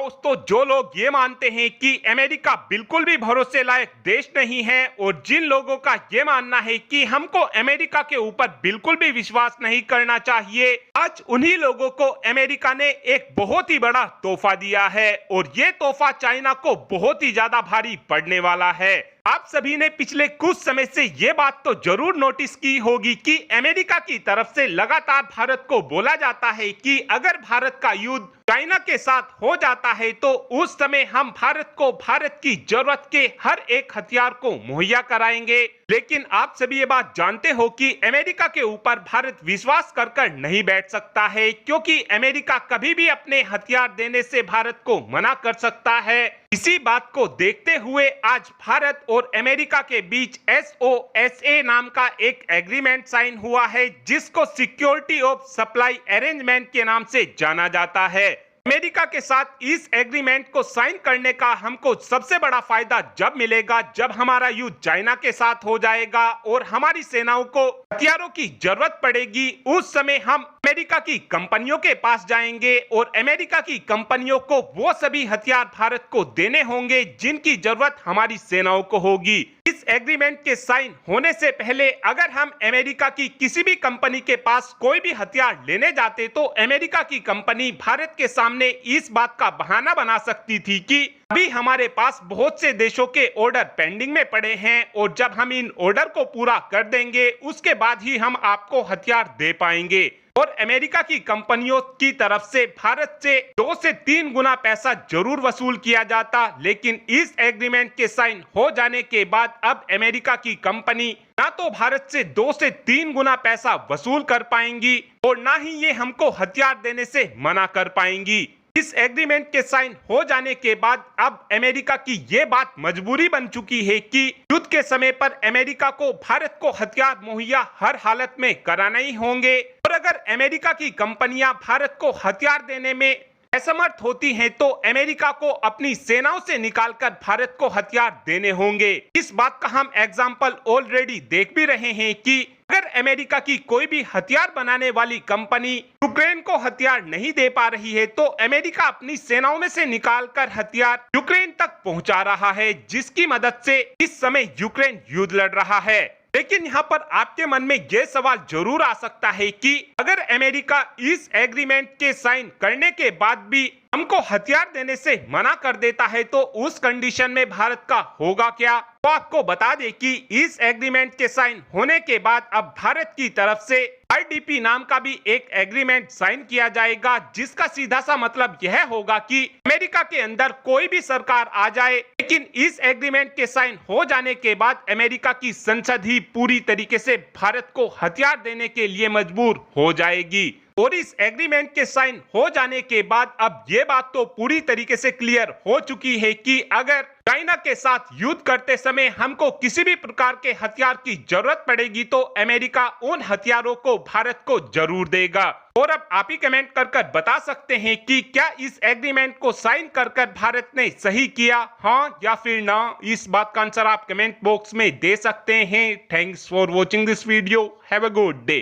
दोस्तों, जो लोग ये मानते हैं कि अमेरिका बिल्कुल भी भरोसे लायक देश नहीं है और जिन लोगों का ये मानना है कि हमको अमेरिका के ऊपर बिल्कुल भी विश्वास नहीं करना चाहिए, आज उन्हीं लोगों को अमेरिका ने एक बहुत ही बड़ा तोहफा दिया है और ये तोहफा चाइना को बहुत ही ज्यादा भारी पड़ने वाला है। आप सभी ने पिछले कुछ समय से ये बात तो जरूर नोटिस की होगी कि अमेरिका की तरफ से लगातार भारत को बोला जाता है कि अगर भारत का युद्ध चाइना के साथ हो जाता है तो उस समय हम भारत को भारत की जरूरत के हर एक हथियार को मुहैया कराएंगे। लेकिन आप सभी ये बात जानते हो कि अमेरिका के ऊपर भारत विश्वास कर नहीं बैठ सकता है, क्योंकि अमेरिका कभी भी अपने हथियार देने से भारत को मना कर सकता है। इसी बात को देखते हुए आज भारत और अमेरिका के बीच SOSA नाम का एक एग्रीमेंट साइन हुआ है, जिसको सिक्योरिटी ऑफ सप्लाई अरेंजमेंट के नाम से जाना जाता है। अमेरिका के साथ इस एग्रीमेंट को साइन करने का हमको सबसे बड़ा फायदा जब मिलेगा जब हमारा युद्ध चाइना के साथ हो जाएगा और हमारी सेनाओं को हथियारों की जरूरत पड़ेगी। उस समय हम अमेरिका की कंपनियों के पास जाएंगे और अमेरिका की कंपनियों को वो सभी हथियार भारत को देने होंगे जिनकी जरूरत हमारी सेनाओं को होगी। इस एग्रीमेंट के साइन होने से पहले अगर हम अमेरिका की किसी भी कंपनी के पास कोई भी हथियार लेने जाते तो अमेरिका की कंपनी भारत के सामने इस बात का बहाना बना सकती थी कि अभी हमारे पास बहुत से देशों के ऑर्डर पेंडिंग में पड़े हैं और जब हम इन ऑर्डर को पूरा कर देंगे उसके बाद ही हम आपको हथियार दे पाएंगे। और अमेरिका की कंपनियों की तरफ से भारत से 2 से 3 गुना पैसा जरूर वसूल किया जाता, लेकिन इस एग्रीमेंट के साइन हो जाने के बाद अब अमेरिका की कंपनी ना तो भारत से 2 से 3 गुना पैसा वसूल कर पाएंगी और ना ही ये हमको हथियार देने से मना कर पाएंगी। इस एग्रीमेंट के साइन हो जाने के बाद अब अमेरिका की ये बात मजबूरी बन चुकी है कि युद्ध के समय पर अमेरिका को भारत को हथियार मुहैया हर हालत में कराना ही होंगे और अगर अमेरिका की कंपनियां भारत को हथियार देने में असमर्थ होती हैं तो अमेरिका को अपनी सेनाओं से निकालकर भारत को हथियार देने होंगे। इस बात का हम एग्जाम्पल ऑलरेडी देख भी रहे हैं कि अगर अमेरिका की कोई भी हथियार बनाने वाली कंपनी यूक्रेन को हथियार नहीं दे पा रही है तो अमेरिका अपनी सेनाओं में से निकालकर हथियार यूक्रेन तक पहुंचा रहा है, जिसकी मदद से इस समय यूक्रेन युद्ध लड़ रहा है। लेकिन यहाँ पर आपके मन में यह सवाल जरूर आ सकता है कि अगर अमेरिका इस एग्रीमेंट के साइन करने के बाद भी हमको हथियार देने से मना कर देता है तो उस कंडीशन में भारत का होगा क्या। तो आपको बता दें कि इस एग्रीमेंट के साइन होने के बाद अब भारत की तरफ से RDP नाम का भी एक एग्रीमेंट साइन किया जाएगा, जिसका सीधा सा मतलब यह होगा कि अमेरिका के अंदर कोई भी सरकार आ जाए, लेकिन इस एग्रीमेंट के साइन हो जाने के बाद अमेरिका की संसद ही पूरी तरीके से भारत को हथियार देने के लिए मजबूर हो जाएगी। और इस एग्रीमेंट के साइन हो जाने के बाद अब ये बात तो पूरी तरीके से क्लियर हो चुकी है कि अगर चाइना के साथ युद्ध करते समय हमको किसी भी प्रकार के हथियार की जरूरत पड़ेगी तो अमेरिका उन हथियारों को भारत को जरूर देगा। और अब आप ही कमेंट कर बता सकते हैं कि क्या इस एग्रीमेंट को साइन कर भारत ने सही किया, हाँ या फिर ना। इस बात का आंसर आप कमेंट बॉक्स में दे सकते हैं। Thanks for watching this video. Have a good day.